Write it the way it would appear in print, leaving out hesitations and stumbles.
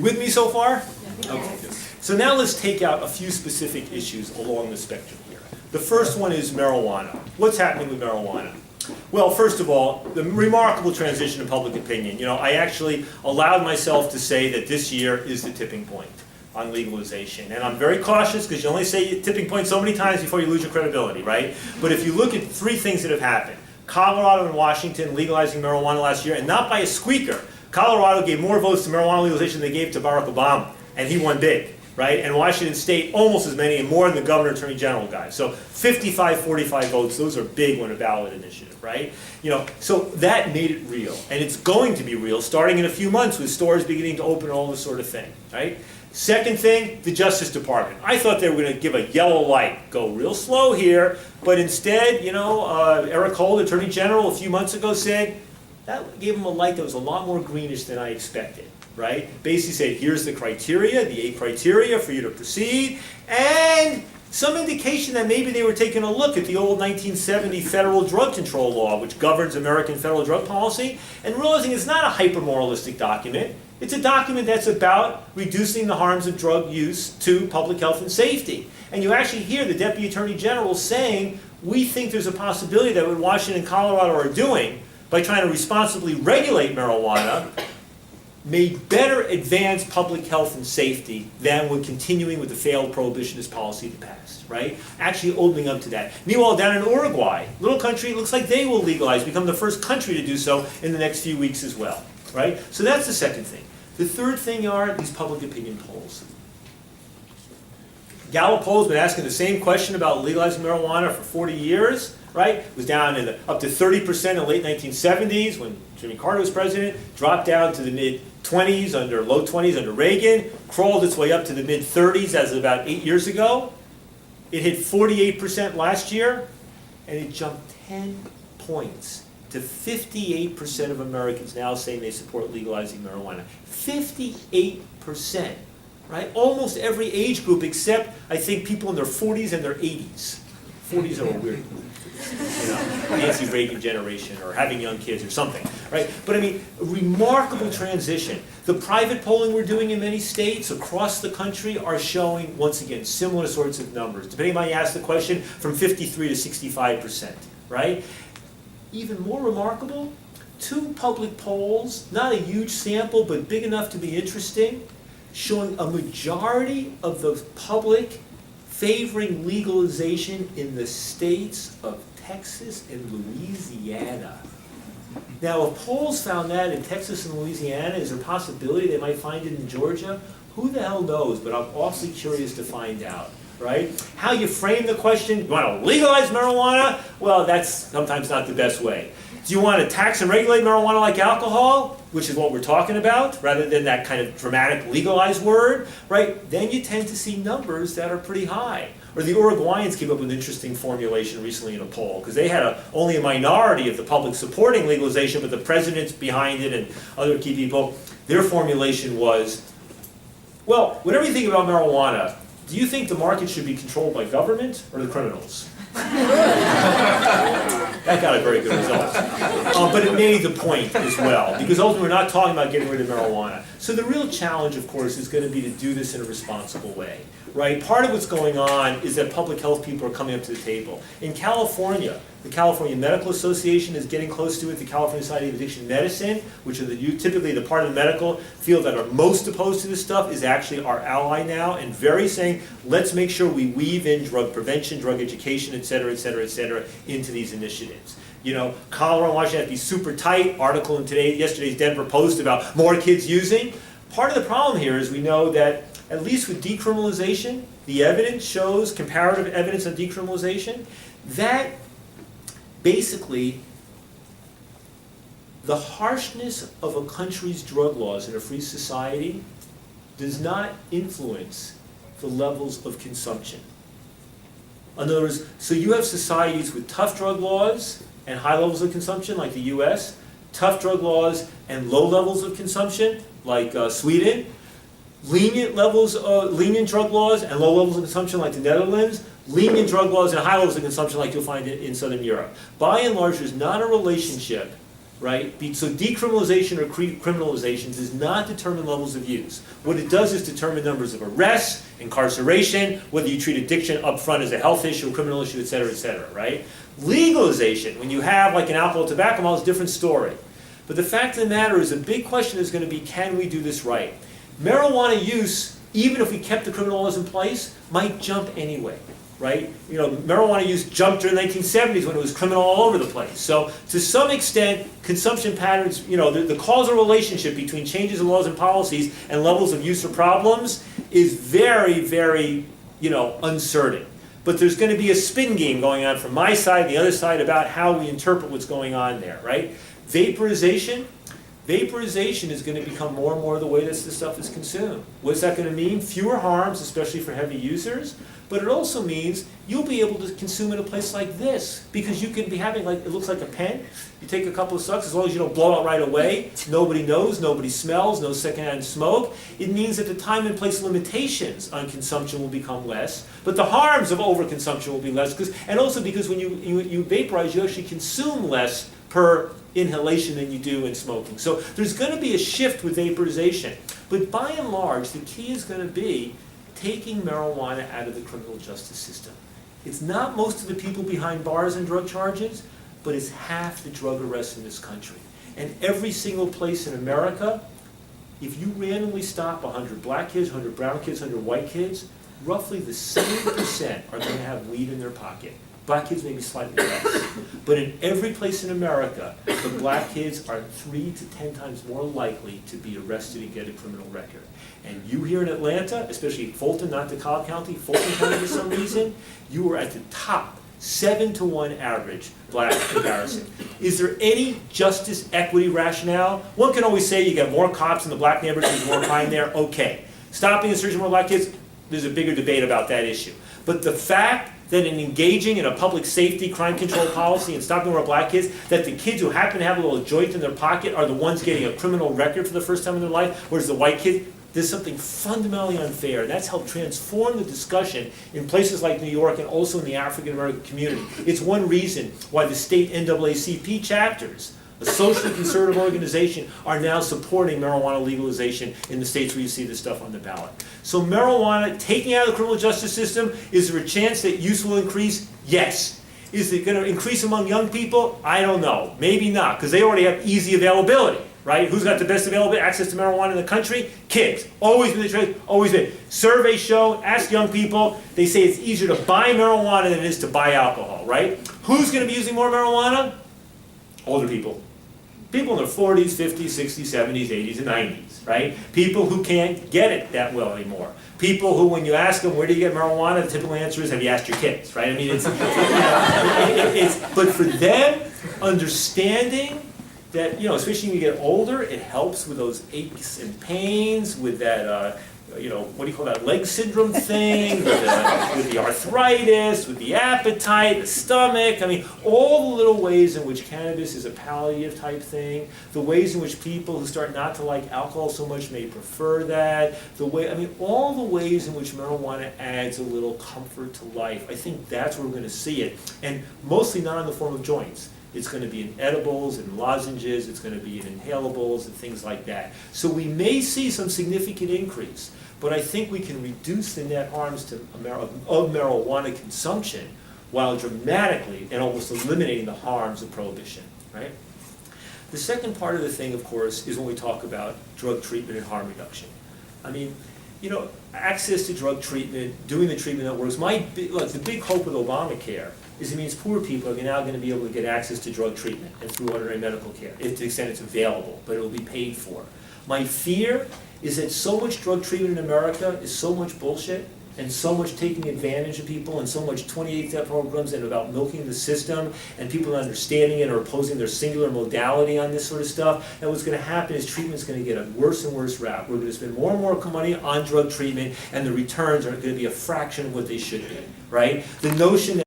With me so far? Okay. So now let's take out a few specific issues along the spectrum here. The first one is marijuana. What's happening with marijuana? Well, first of all, the remarkable transition in public opinion. You know, I actually allowed myself to say that this year is the tipping point on legalization. And I'm very cautious because you only say tipping point so many times before you lose your credibility, right? But if you look at three things that have happened, Colorado and Washington legalizing marijuana last year, and not by a squeaker. Colorado gave more votes to marijuana legalization than they gave to Barack Obama, and he won big, right? And Washington State, almost as many, and more than the governor, attorney general guy. So 55-45 votes, those are big on a ballot initiative, right? You know, so that made it real, and it's going to be real starting in a few months with stores beginning to open and all this sort of thing, right? Second thing, the Justice Department. I thought they were going to give a yellow light, go real slow here, but instead, you know, Eric Holder, Attorney General, a few months ago said, that gave him a light that was a lot more greenish than I expected, right? Basically said, here's the criteria, the 8 criteria for you to proceed, and some indication that maybe they were taking a look at the old 1970 federal drug control law, which governs American federal drug policy, and realizing it's not a hyper-moralistic document. It's a document that's about reducing the harms of drug use to public health and safety. And you actually hear the Deputy Attorney General saying, we think there's a possibility that what Washington and Colorado are doing by trying to responsibly regulate marijuana may better advance public health and safety than when continuing with the failed prohibitionist policy of the past, right? Actually opening up to that. Meanwhile, down in Uruguay, little country, it looks like they will legalize, become the first country to do so in the next few weeks as well, right? So that's the second thing. The third thing are these public opinion polls. Gallup poll's been asking the same question about legalizing marijuana for 40 years, right? It was down in up to 30% in the late 1970s when Jimmy Carter was president, dropped down to the mid-20s, low 20s under Reagan, crawled its way up to the mid-30s as of about 8 years ago. It hit 48% last year, and it jumped 10 points to 58% of Americans now saying they support legalizing marijuana. 58%, right? Almost every age group except, I think, people in their 40s and their 80s. 40s are a weird group. You know, Nancy Reagan generation or having young kids or something, right? But I mean, a remarkable transition. The private polling we're doing in many states across the country are showing, once again, similar sorts of numbers. Depending on how you ask the question, from 53 to 65%, right? Even more remarkable, 2 public polls, not a huge sample, but big enough to be interesting, showing a majority of the public favoring legalization in the states of Texas and Louisiana. Now, if polls found that in Texas and Louisiana, is there a possibility they might find it in Georgia? Who the hell knows, but I'm awfully curious to find out, right? How you frame the question, you want to legalize marijuana? Well, that's sometimes not the best way. Do you want to tax and regulate marijuana like alcohol, which is what we're talking about, rather than that kind of dramatic legalized word, right? Then you tend to see numbers that are pretty high. Or the Uruguayans came up with an interesting formulation recently in a poll, because they had only a minority of the public supporting legalization, but the president's behind it and other key people. Their formulation was, well, whatever you think about marijuana, do you think the market should be controlled by government or the criminals? That got a very good result. But it made the point as well, because ultimately we're not talking about getting rid of marijuana. So the real challenge, of course, is going to be to do this in a responsible way, right? Part of what's going on is that public health people are coming up to the table. In California, the California Medical Association is getting close to it, the California Society of Addiction Medicine, which are typically the part of the medical field that are most opposed to this stuff, is actually our ally now, and very saying, let's make sure we weave in drug prevention, drug education, et cetera, et cetera, et cetera, into these initiatives. You know, Colorado and Washington have to be super tight. Article in yesterday's Denver Post about more kids using. Part of the problem here is we know that, at least with decriminalization, the evidence shows, comparative evidence on decriminalization, that basically the harshness of a country's drug laws in a free society does not influence the levels of consumption. In other words, so you have societies with tough drug laws and high levels of consumption, like the US, tough drug laws and low levels of consumption, like Sweden, lenient drug laws and low levels of consumption, like the Netherlands, lenient drug laws and high levels of consumption, like you'll find in Southern Europe. By and large, there's not a relationship right? So decriminalization or criminalization does not determine levels of use. What it does is determine numbers of arrests, incarceration, whether you treat addiction up front as a health issue, a criminal issue, et cetera, right? Legalization, when you have like an alcohol tobacco model, is a different story. But the fact of the matter is, a big question is going to be, can we do this right? Marijuana use, even if we kept the criminal laws in place, might jump anyway. Right? You know, marijuana use jumped during the 1970s when it was criminal all over the place. So, to some extent, consumption patterns, you know, the causal relationship between changes in laws and policies and levels of use or problems is very, very, you know, uncertain. But there's going to be a spin game going on from my side and the other side about how we interpret what's going on there, right? Vaporization is going to become more and more the way that this stuff is consumed. What's that going to mean? Fewer harms, especially for heavy users. But it also means you'll be able to consume in a place like this, because you can be having, like, it looks like a pen. You take a couple of sucks, as long as you don't blow out right away. Nobody knows, nobody smells, no secondhand smoke. It means that the time and place limitations on consumption will become less, but the harms of overconsumption will be less, and also because when you vaporize, you actually consume less per inhalation than you do in smoking. So there's going to be a shift with vaporization. But by and large, the key is going to be taking marijuana out of the criminal justice system. It's not most of the people behind bars and drug charges, but it's half the drug arrests in this country. And every single place in America, if you randomly stop 100 black kids, 100 brown kids, 100 white kids, roughly the same percent are going to have weed in their pocket. Black kids maybe slightly less. But in every place in America, the black kids are 3 to 10 times more likely to be arrested and get a criminal record. And you here in Atlanta, especially Fulton, not DeKalb County, Fulton County for some reason, you are at the top, 7-to-1 average black comparison. Is there any justice equity rationale? One can always say you get more cops in the black neighborhoods, there's more crime there, okay. Stopping and searching more black kids, there's a bigger debate about that issue. But the fact that in engaging in a public safety crime control policy and stopping more black kids, that the kids who happen to have a little joint in their pocket are the ones getting a criminal record for the first time in their life, whereas the white kids, there's something fundamentally unfair. That's helped transform the discussion in places like New York and also in the African American community. It's one reason why the state NAACP chapters, a socially conservative organization, are now supporting marijuana legalization in the states where you see this stuff on the ballot. So marijuana, taking out of the criminal justice system, is there a chance that use will increase? Yes. Is it going to increase among young people? I don't know. Maybe not, because they already have easy availability, right? Who's got the best available access to marijuana in the country? Kids. Always been the trade, always been. Surveys show, ask young people, they say it's easier to buy marijuana than it is to buy alcohol, right? Who's going to be using more marijuana? Older people. People in their 40s, 50s, 60s, 70s, 80s, and 90s, right? People who can't get it that well anymore. People who, when you ask them, where do you get marijuana, the typical answer is, have you asked your kids, right? I mean, but for them, understanding that, especially when you get older, it helps with those aches and pains, with that, what do you call that, leg syndrome thing, with the arthritis, with the appetite, the stomach. I mean, all the little ways in which cannabis is a palliative type thing, the ways in which people who start not to like alcohol so much may prefer that, all the ways in which marijuana adds a little comfort to life. I think that's where we're going to see it, and mostly not in the form of joints. It's going to be in edibles and lozenges, it's going to be in inhalables and things like that. So we may see some significant increase, but I think we can reduce the net harms of marijuana consumption while dramatically and almost eliminating the harms of prohibition, right? The second part of the thing, of course, is when we talk about drug treatment and harm reduction. I mean, access to drug treatment, doing the treatment that works. The big hope with Obamacare is it means poor people are now going to be able to get access to drug treatment and through ordinary medical care, to the extent it's available, but it will be paid for. My fear is that so much drug treatment in America is so much bullshit, and so much taking advantage of people, and so much 28-step programs and about milking the system, and people not understanding it or opposing their singular modality on this sort of stuff, that what's going to happen is treatment's going to get a worse and worse rap. We're going to spend more and more money on drug treatment, and the returns are going to be a fraction of what they should be, right? The notion that